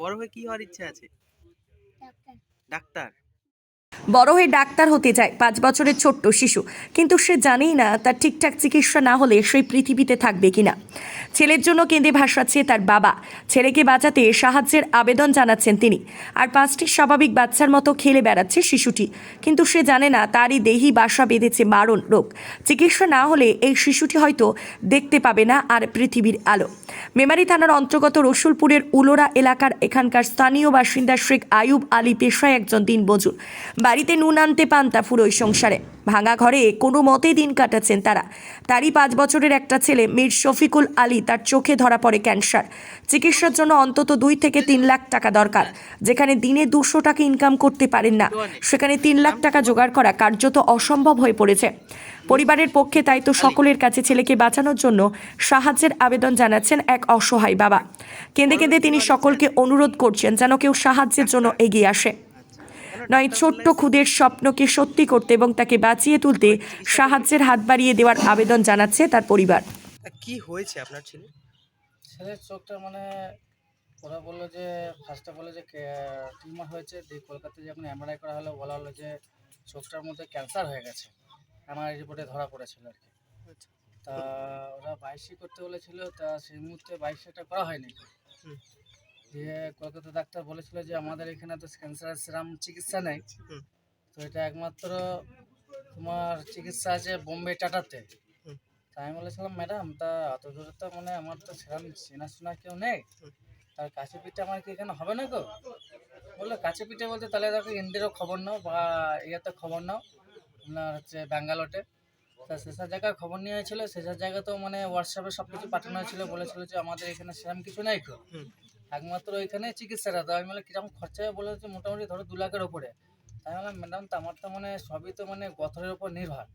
বড় হয়ে কি হওয়ার ইচ্ছা আছে? ডাক্তার। বড় হয়ে ডাক্তার হতে চায় 5 বছরের ছোট্ট শিশু, কিন্তু সে জানেই না তার ঠিকঠাক চিকিৎসা না হলে সেই পৃথিবীতে থাকবে কিনা। ছেলের জন্য কেঁদে ভাসাচ্ছে তার বাবা। ছেলেকে বাঁচাতে সাহায্যের আবেদন জানাচ্ছেন তিনি। আর 5টি স্বাভাবিক বাচ্চার মতো খেলে বেড়াচ্ছে শিশুটি, কিন্তু সে জানে না তারই দেহি বাসা বেঁধেছে মারণ রোগ। চিকিৎসা না হলে এই শিশুটি হয়তো দেখতে পাবে না আর পৃথিবীর আলো। মেমারি থানার অন্তর্গত রসুলপুরের উলোরা এলাকার এখানকার স্থানীয় বাসিন্দা শেখ আয়ুব আলী পেশায় একজন দিনমজুর। বাড়িতে নুন আনতে পান্তা ফুরোয় সংসারে। ভাঙা ঘরে কোনো মতে দিন কাটাচ্ছেন তারা। তারই 5 বছরের একটা ছেলে মীর শফিকুল আলী, তার চোখে ধরা পড়ে ক্যান্সার। চিকিৎসার জন্য অন্তত 2 থেকে 3 লাখ টাকা দরকার। যেখানে দিনে 200 টাকা ইনকাম করতে পারেন না, সেখানে 3 লাখ টাকা জোগাড় করা কার্যত অসম্ভব হয়ে পড়েছে পরিবারের পক্ষে। তাই তো সকলের কাছে ছেলেকে বাঁচানোর জন্য সাহায্যের আবেদন জানাচ্ছেন এক অসহায় বাবা। কেঁদে কেঁদে তিনি সকলকে অনুরোধ করছেন যেন কেউ সাহায্যের জন্য এগিয়ে আসে, নয় ছোট্ট খুদের স্বপ্নকে সত্যি করতে এবং তাকে বাঁচিয়ে তুলতে সাহায্যের হাত বাড়িয়ে দেওয়ার আবেদন জানাচ্ছে তার পরিবার। কি হয়েছে আপনার ছেলে? ছেলের চোখটা মানে ওরা বললো যে ফার্স্টে বললো যে টিউমার হয়েছে, দিয়ে কলকাতায় যখন এমআরআই করা হলো বলা হলো যে চোখটার মধ্যে ক্যান্সার হয়ে গেছে। এমআরআই রিপোর্টে ধরা পড়েছিল আর কি। তা ওরা 22 করতে বলেছিল, তা সেই মুহূর্তে 22টা করা হয়নি। দিয়ে কলকাতা ডাক্তার বলেছিল যে আমাদের এখানে তো ক্যান্সারের সেরকম চিকিৎসা নেই, তো এটা একমাত্র তোমার চিকিৎসা আছে বোম্বে টাটাতে। তা আমি বলেছিলাম ম্যাডাম, তা অত দূরে তো মানে আমার তো সেরকম চেনাশোনা কেউ নেই, তার কাছে পিঠে আমার কি এখানে হবে না গো? বললো কাছে পিঠে বলতে তাহলে দেখো ইন্ডিয়ারও খবর নাও বা ইয়েতে খবর নাও, আপনার হচ্ছে ব্যাঙ্গালোরে। তা সেসব জায়গায় খবর নিয়ে হয়েছিল, সেসব জায়গাতেও মানে হোয়াটসঅ্যাপে সব কিছু পাঠানো হয়েছিল, বলেছিল যে আমাদের এখানে সেরকম কিছু নেই গো, একমাত্র ওইখানে চিকিৎসাটা। তো আমি বলে কিরকম খরচা হবে? বলে হচ্ছে মোটামুটি ধরো 2 লাখের ওপরে। তাই বললাম ম্যাডাম, তো আমার তো মানে সবই তো মানে গথরের ওপর নির্ভর,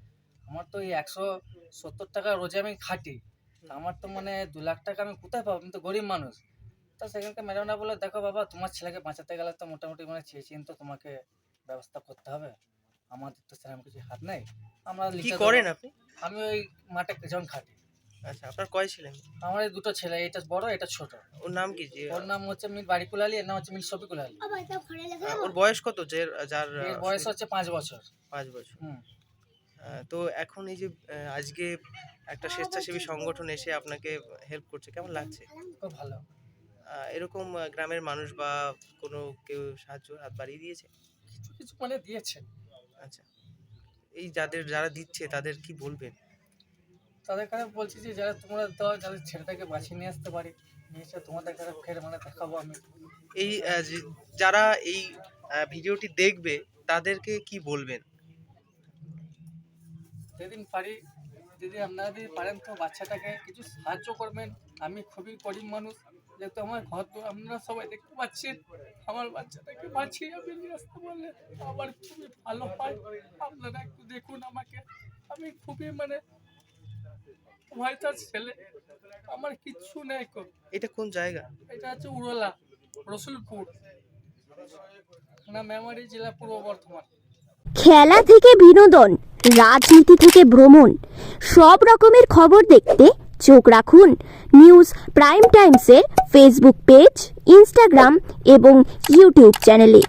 আমার তো এই 170 টাকা রোজে আমি খাটি, আমার তো মানে 2 লাখ টাকা আমি কোথায় পাবো? আমি তো গরিব মানুষ। তো সেখানকার ম্যাডামরা বলে দেখো বাবা, তোমার ছেলেকে বাঁচাতে গেলে তো মোটামুটি মানে চেয়ে তো তোমাকে ব্যবস্থা করতে হবে, আমাদের তো সেরকম কিছু হাত নেই। আমরা কি করেন আপনি? আমি ওই মাঠে যখন খাটি। আচ্ছা, আপনার কয় ছেলে? আমার এই 2টো ছেলে, এটা বড় এটা ছোট। ওর নাম কি? ওর নাম হচ্ছে মীর বারিকুল আলী, এর নাম হচ্ছে মীর শফিকুল আলী। ওর বয়স কত? যার এর বয়স হচ্ছে 5 বছর। 5 বছর। তো এখন এই যে আজকে একটা স্বেচ্ছাসেবী সংগঠন এসে আপনাকে হেল্প করছে, কেমন লাগছে? খুব ভালো। এরকম গ্রামের মানুষ বা কোনো কেউ সাহায্য হাত বাড়িয়ে দিয়েছে? কিছু কিছু মানে দিয়েছে। আচ্ছা, এই যারা দিচ্ছে তাদের কি বলবেন? তাদের কাছে বলছি যে যারা তোমরা দাও, যাদের ছেলেটাকে বাঁচিয়ে নিয়ে আসতে পারি, নিয়ে এসে তোমাদের কাছে ফের মানে দেখাবো আমি। এই যারা এই ভিডিওটি দেখবে তাদেরকে কি বলবেন? যেদিন পারি, যদি আপনারা যদি পারেন তো বাচ্চাটাকে কিছু সাহায্য করবেন। আমি খুবই গরিব মানুষ, যেহেতু আমার ঘর তো আপনারা সবাই দেখতে পাচ্ছেন, আমার বাচ্চাটাকে বাঁচিয়ে আমি নিয়ে আসতে পারলে আমার খুবই ভালো হয়। আপনারা একটু দেখুন আমাকে, আমি খুবই মানে ভয়টার ছেলে, আমার কিচ্ছু নেই। এটা কোন জায়গা? এটা হচ্ছে উড়োলা, রসুলপুর, মেমারি জেলা, পূর্ব বর্ধমান। খেলা থেকে বিনোদন, রাজনীতি থেকে ভ্রমণ, সব রকমের খবর দেখতে চোখ রাখুন নিউজ প্রাইম টাইমসের ফেসবুক পেজ, ইনস্টাগ্রাম এবং ইউটিউব চ্যানেলে।